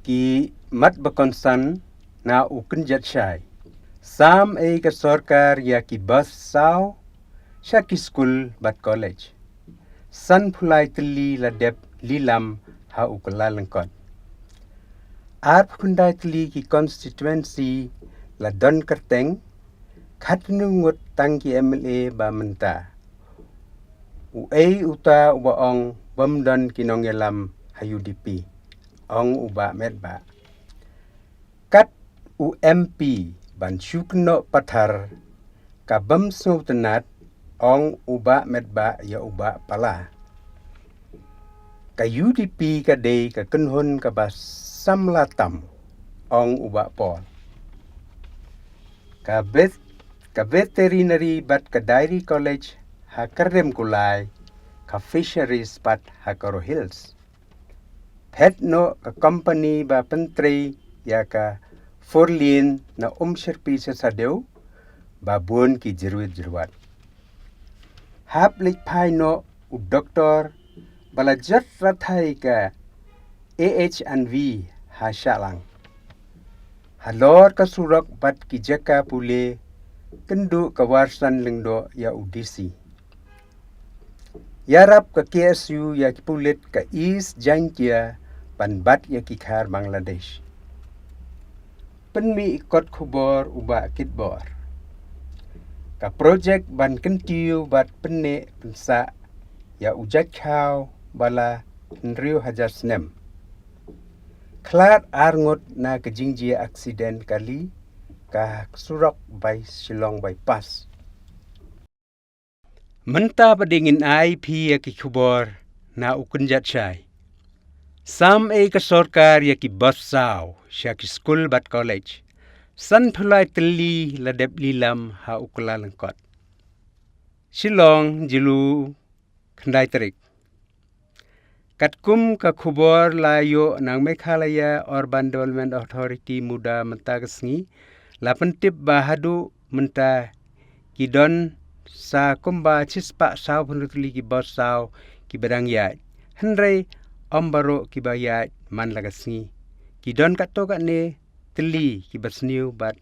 ki mat bakonsan na ukun jat syai. Sam ke sorkar ya ki bas sao sya ki skul bat college. San pulai teli la dep lilam ha ukala lengkot. Ar pundai teli ki constituency la don kerteng khat nungut tang ki MLA ba menta. Uta uba ong bamdon kinong yalam ha UDP. Ong uba medba. Kat UMP ban syukno pathar ka bamsno tenat ong uba medba ya uba pala. Ka UDP ka day ka kenhun ka bas samlatam ong uba pol. Ka veterinary bat ka dairy college ha karem kulai ka fisheries bat ha karo hills. Pet no ka company ba pentri ya ka forlin na serpi sasadeu ba bun ki jeruat. Hap lik pai no u doktor bala jat rathai ka AH&V ha syalang. Halor ka surak bat ki jaka pule kendu kawarsan lengdo ya udisi. Yarap ka KSU ya ki pulit ka East Jankia pan bat ya ki khar Bangladesh. Penmi ikot kubor uba kitbor. Ka projek ban kentiu bat penne pensa ya ujak kau bala nriu hajar snem. Klat arngot na kejingji aksiden kali ka surak by Shillong bypass. Menta padingin ai pi ya ki kubor na ukunjat syai. Sam ka sorkar ya ki bas sao sya ki skul bat college. San pulai teli ladep lilam ha ukula lengkot. Shillong jilu kendai terik. Katkum ka kubor layo nang Meghalaya Urban Development Authority muda menta kesngi la pentip bahadu menta kidon sa kumba cispa sao penutuli ki bos sao ki bedang yai. Hendrai ombaro ki bayai man lagasngi. Kidon kato kat ne teli ki bersniu bat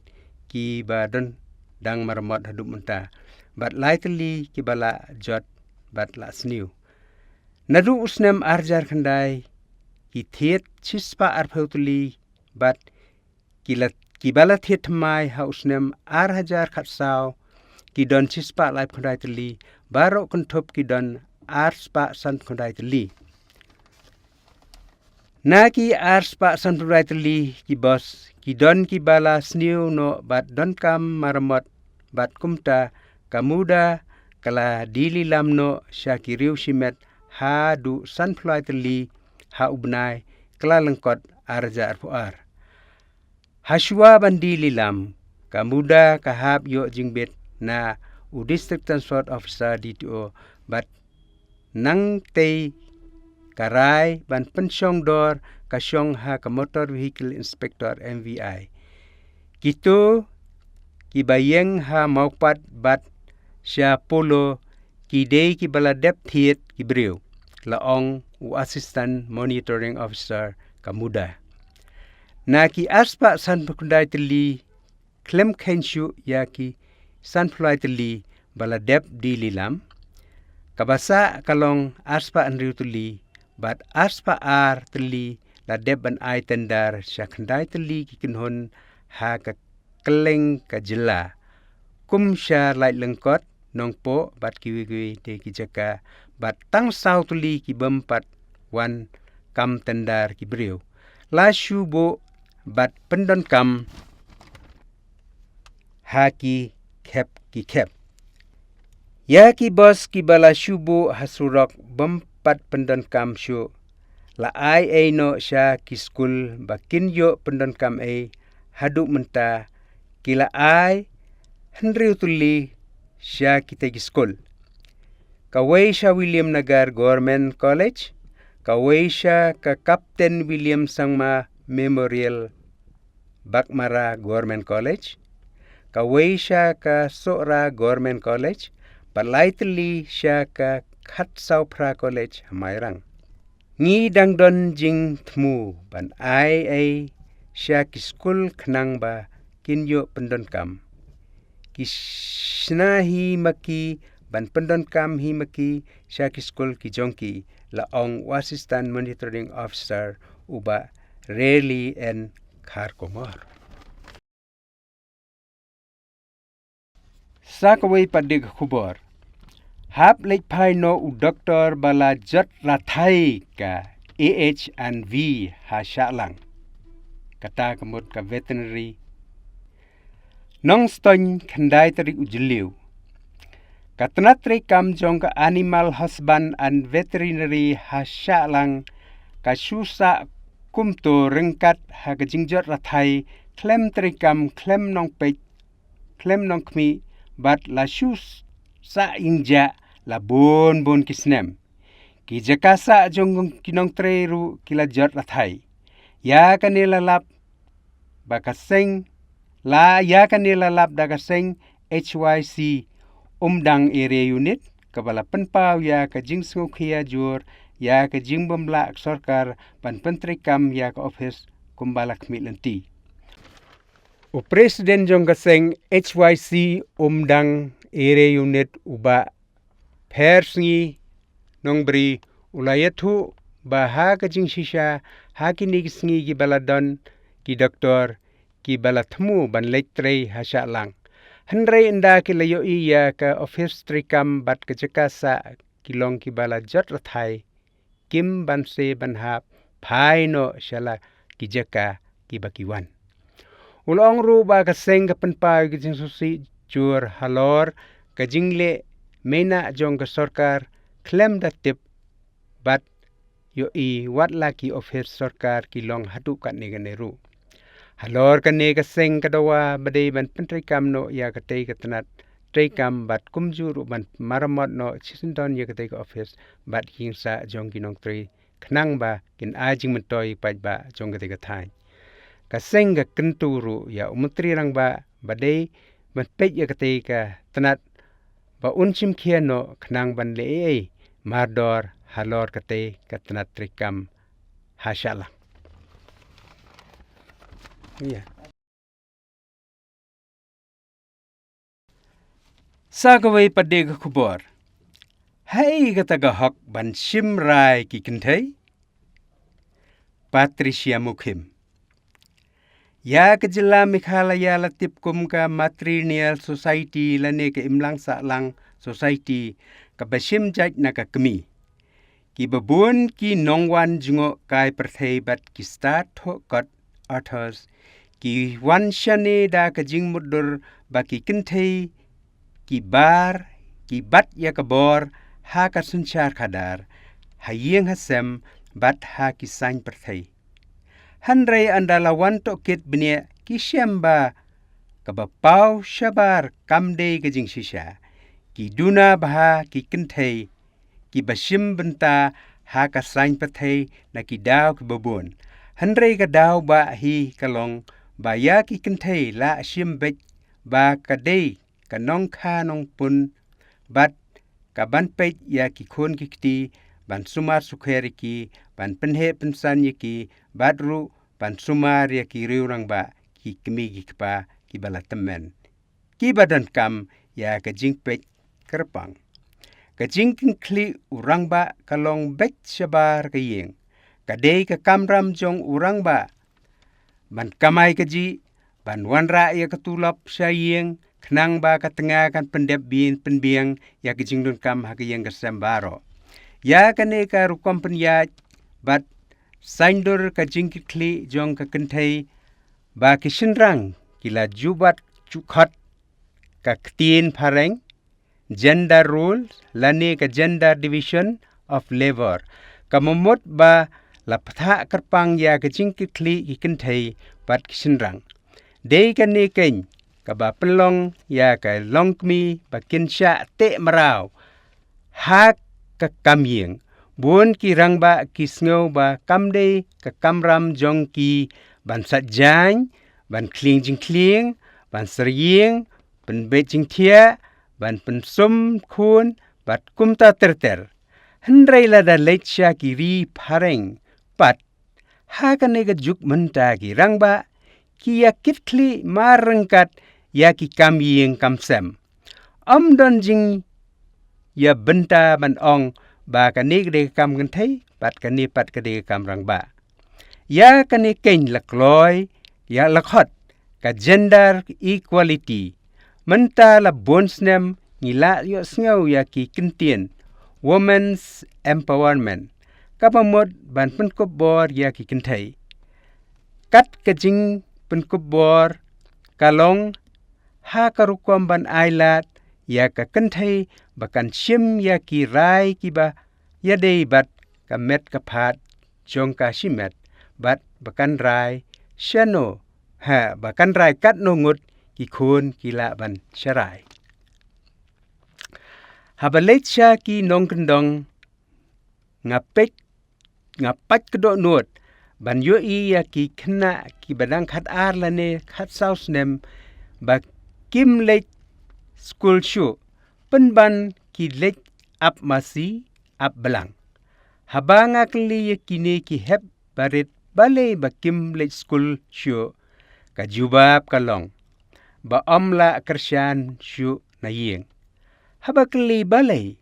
ki badon dang marmot hadup menta. Bat lai teli ki bala jot bat la sniu. Nadu usnem arjar kendai ki thiet cispa arpeutuli bat ki bala thiet mai ha usnem ar hajar khat sao ki don cispa lai kendai teli baro kentup ki don ar spa san kendai teli. Na ki ar spa san kendai teli ki bos ki don ki bala sniu no bat don kam marmot bat kumta kamuda kala dili lamno sya ki riu simet ha du sunfly teli ha ubnai kala lengkot arja arpuar. Haswa bandi lilam kamuda kahap yo jingbet na u district transport officer DTO bat nang tei karai ban pensyong dor kasyong ha ka motor vehicle inspector MVI. Gitu kibayeng ha maupat bat sya polo kidei ki bala dep thiet ki briu laong u assistant monitoring officer kamuda. Na ki aspa san pekundai teli klem kensyu ya ki san pulai teli bala dep di lilam. Kabasa kalong aspa anriu teli bat aspa ar teli la dep ban ai tendar sya kendai teli ki kinhun ha ka keleng ka jela. Kum sya lai lengkot nongpo bat kiwi de ki jaka bat tang sao tuli ki bempat wan kam tendar ki briu. La syubo bat pendon kam ha ki kep. Ya ki bos ki bala syubo hasurok bempat pendon kam syu. La ai no sya ki skul bakin yo pendon kam hadu menta kila ai hendriu tuli sya kita ki skul. Kawai sya William Nagar Government College, kawai sya ka Captain William Sangma Memorial Bakmara Government College, kawai sya ka Sora Government College, palai teli sya ka Khatsau Pra College Hamairang. Ngi dang don jing tmu ban ai sya ki skul khnang ba kinyo pendon kam. Ki shna hi maki ban pendon kam hi maki sya ki skul ki jongki la ong wasistan monitoring officer uba rarely en khar komor. Sakaway padig khubor. Hap lek pai no u doktor bala jot rathai ka AH&V ha syalang. Kata kemut ka veterinary. Nong stony kendai terik ujeliu. Katanatri kam jong ka animal husband and veterinary ha syalang ka susa kumto rengkat ha ka jingjot rathai klem terikam klem nong pek klem nong kmi bat la sus sa ingja la bon kisnem. Ki jakasa jong kinong treru kila jot rathai. Ya kanila lap bakaseng la ya kanila lap dakaseng HYC umdang area unit kabala penpau ya ka jing sngukhiya jur ya ka jing bamla Sorkar pan pentrikam ya ka office kumbala kmi lenti. O presiden jong kaseng HYC umdang area unit uba persngi nongbri ulayathu baha ka jing shisha hakini kisngi ki baladon ki doktor ki balathmu ban lektrei hasya lang. Hendrai enda ki layo iya ka office trikam bat ka jakasa kilong ki bala jot rathai kim ban se ban hap phai no shala ki jaka ki bakiwan. Ulong ru ba ka seng ka penpa ki jing susi jur halor ka jingle mena jong ka Sorkar klem da tip bat yo i wat laki office Sorkar ki long hatu kat ni ganeru. Halor ka ne ka seng ka dawa badai ban pentrikam no ya ka tei ka tenat trikam bat kumjur ban maramot no sisindon ya ka tei ka office bat hingsa jong kinong tri khnang ba kin ajing mentoi paj ba jong ka tei ka thai. Ka seng ka kenturu ya umutri rang ba badai ban pej ya ka tei ka tenat ba unchim kia no khnang ban le mardor halor ka tei ka tenat trikam hasyalah. Yeah. Sakaway padig kubor. Hai kataga hok ban simrai ki kentai. Patricia Mukim. Ya kejela Mikhalaya latip kum ka matrilineal society lane ke imlang sa lang society ka basim jaj na ka kemi. Ki babun ki nongwan jungo kai perthei bat ki start ho kot authors ki wan shane da ka jing mudur ba ki kentai ki bar ki bat ya ka bor ha ka sunchar khadar hayeng hasem bat ha ki sain perthei. Handrai andala wanto kit bine ki syamba kabapau syabar kamdei ke jing sisya ki duna baha ki kentai ki basim benta ha ka sain perthei na ki daw ki babun. Handrai ka daw ba hi kalong ba ya ki kentai la asim bet ba kadei kanong kha nong pun bat ka ban pej ya ki khon ki kti ban sumar sukheri ki ban penhe pensan ye ki badru ban sumar ya ki riurang ba ki kemi ki kpa ki bala temen ki badan kam ya ka jing pej kerpang ka jing kli urang ba kalong bet syabar ka yeng kadei ka kamram jong urang ba ban kamai ka ji ban wanra ya ketulap syayeng kenang ba ka tengah kan pendep bin penbiang ya ke jingdun kam ha ke yang kesembaro. Ya kane ka rukom penyat bat saindur ka jingkli jong ka kentai ba kisenrang kila jubat cukhat ka ketin pareng gender rules lane ka gender division of labor. Kamumut ba laptha kerpang ya ka jingkli ki kentai bat kisenrang. Dei kane keng kaba pelong ya ka longkmi bakin sya te marau hak ka kamyeng bun ki rang ba ki sngo ba kamdei ka kamram jong ki ban sat jang ban kling jing kling ban seryeng ban bet jing thia ban pensum khun bat kumta terter Hendrai lada lecha kiri pareng pat hakanega juk menta ki rangba ki ya kitli marengkat ya ki kam ying kam sem. Don jing ya benta ban ong ba kanig de kam gantai pat kade kam rangba. Ya kane keng lakloy ya lakhot ka gender equality. Menta la bonsnem ngila yo sngaw ya ki kintien. Women's empowerment. Kapamot ban penkobor ya ki kintai. Kat kajing penkobor kalong ha karukom ban ailat ya ka kintai bakan shim ya ki rai ki ba ya dei bat kamet kapat jong ka shimet bat bakan rai shano ha bakan rai kat nongut ki khun ki la ban sharai. Habalet sya ki nong kendong ngapat kedok nuot ban yo ya ki kena ki badang khat ar lane khat saus nem ba kim lek skul shu penban ki lek ap masi ap belang. Habanga kli kini ki hep barit bale ba kim lek skul shu ka jubab kalong ba amla kersyan shu na yeng. Habakli balay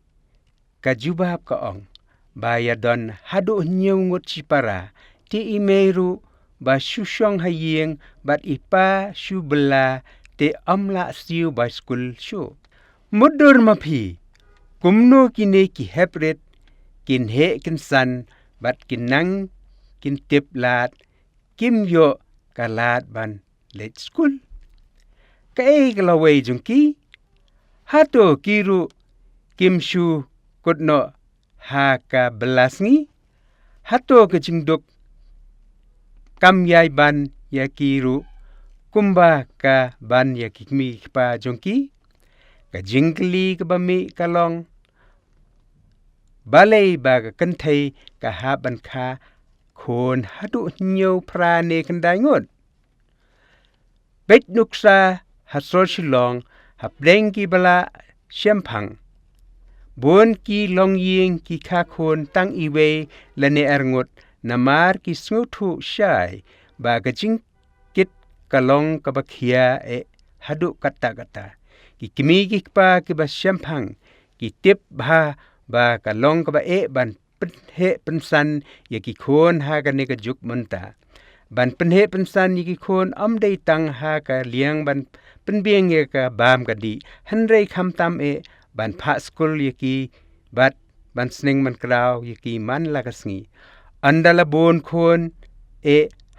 ka jubab ka ong baya don hadu nyungut sipara ti imeru ba syusyong hayeng bat ipa syubela te amla siu ba skul syu. Mudur mapi kumno kini ki hepret kin he kinsan bat kinang kin tip lat kim yo kalat ban let skul. Kae kalaway jungki hato kiru kimshu kutno ha ka belasngi hato kecingduk kam yai ban ya kiru kumba ka ban ya kikmi pa jongki ka jingkli ka bami kalong balai ba ka kentai ka haban ka khon hatu nyo prane kendai ngot bet nuksa hasol shilong hapdeng ki bala syempang. Bon ki long ying ki kakon tang iwe lane erngot namar ki sngutu syai ba kajing kit kalong kabakhia hadu kata-kata. Ki kimi ki pa ki ba syempang ki tip ba kalong kaba ban penhe pensan ya ki khon ha ka ne ka juk munta. Ban penhe pensan ya ki khon day tang ha ka liang ban penbieng ya ka bam ka di henrei kham tam ban pha skul yaki bat ban sning man kraw yaki man lagasngi andala bon khon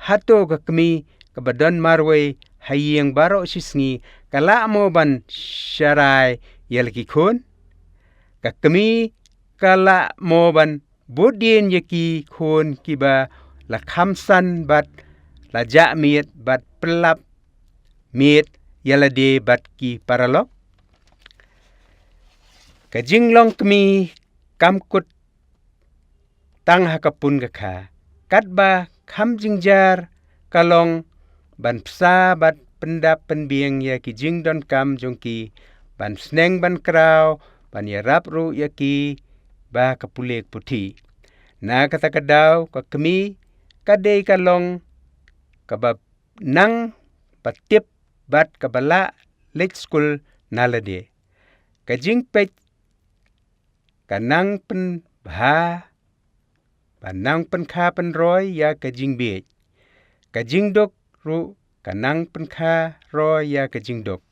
hato ka kmi ka badan marwe hayeng baro sisngi kala mo ban sharai yalki khon ka kmi kala mo ban bodien yaki khon kiba la khamsan bat la ja miet bat pelap miet yala de bat ki paralok ka jinglong kmi kamkut tang hakapun gakha katba kham jingjar kalong ban psa bat pendap penbieng ya ki jingdon kam jongki ban sneng ban kraw ban yarap ru yaki ba kapulek puthi na kata kadaw ka kmi kadei kalong kabab nang patip bat kabala late school nalade kajing pet kanang pen bha banang pen kha pen roy ya kajing be kajing dok ru kanang pen kha roy ya kajing dok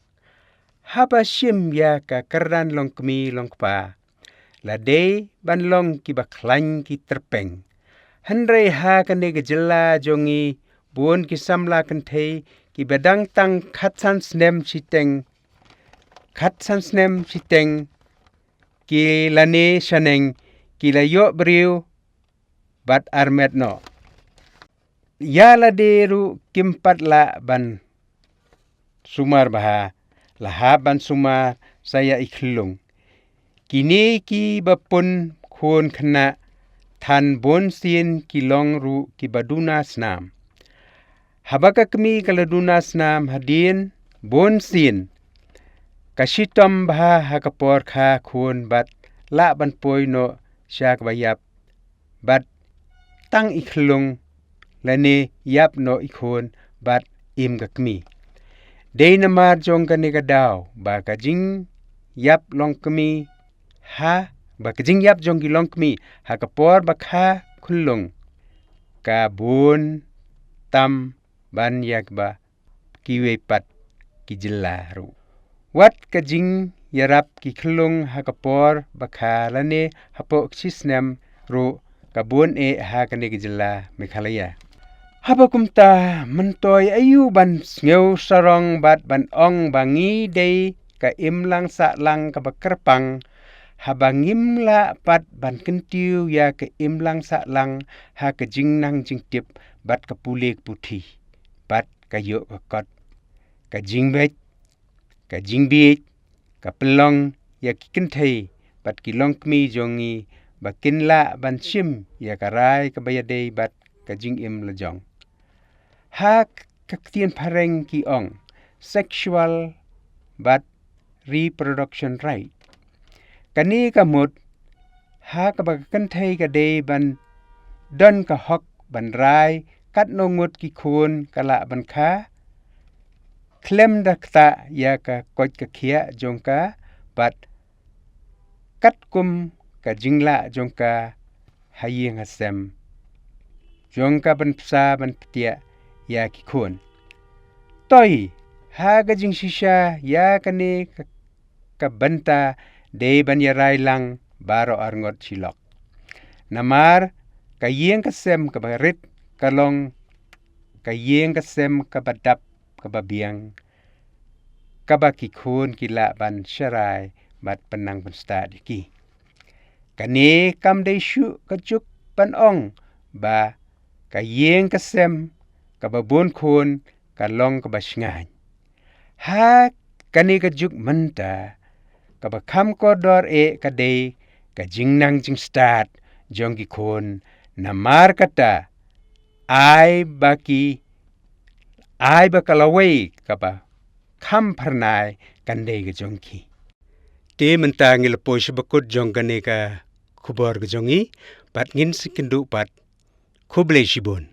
haba shim ya ka keran long kmi long pa lade ban long ki baklang ki terpeng henrei ha kane gejela jongi bon ki samla kentei ki bedang tang khatsan snem siteng ki lane shaneng ki layo briu bat armet no yala deru kimpat la ban sumar baha laha ban sumar saya ikhlung kini ki bapun khon khna than bon sin ki long ru ki baduna snam habaka kmi kaladuna snam hadin bon sin kashitam bha hakapor kha khon bat la ban poi no syak ba yap bat tang ikhlung lane yap no ikhon bat im gakmi day namar jong kani kadaw ba kajing yap long kmi ha ba kajing yap jong ki long kmi ha kapor ba kha khulung ka bun tam ban yak ba kiwe pat ki jillaru wat kajing yarap ki khulung ha kapor ba kha lane hapo sisnem ru kabun ha kani ki jilla mekhalaya habakumta mentoy ayu ban ngeu sarong bat ban ong bangi day ka imlang sa lang ka bakerpang habangimla pat ban kentiu ya ka imlang sa lang ha ka jingnang jingtip bat ka pulik puthi bat ka yo ka kot ka jingbet ka jingbit ka pelong ya ki kenthei bat ki longkmi jongi bakinla ban sim ya karai ka bayadei bat ka jingim la jong ha kaktien pareng ki ong sexual but reproduction right kani kamut ha ka bakanthai ka dei ban don ka hok ban rai kat nongut ki khun kala ban kha klem dakta ya ka kot ka khia jongka bat kat kum ka jingla jongka hayeng hasem jongka ban psa ban ptia ya ki khun toy ha ga jing shisha ya kane ka banta de ban ya rai lang baro arngot chilok namar ka yeng ka sem ka barit kalong ka yeng ka sem ka badap ka babiang ka ba ki khun kila ban sharai bat penang ban sta ki kane kam de shu ka juk pan ong ba ka yeng ka sem ka babon khun ka long ka basngan ha kani ka juk manta ka ba kham ko dor ka de ka jingnang jing start jong ki khun namar kata ai ba kalawai ka ba kham pharnai kan de ka jong ki te manta ngil po shbakut jong kane ka khubor ka jongi bat ngin sikindu pat khuble shibun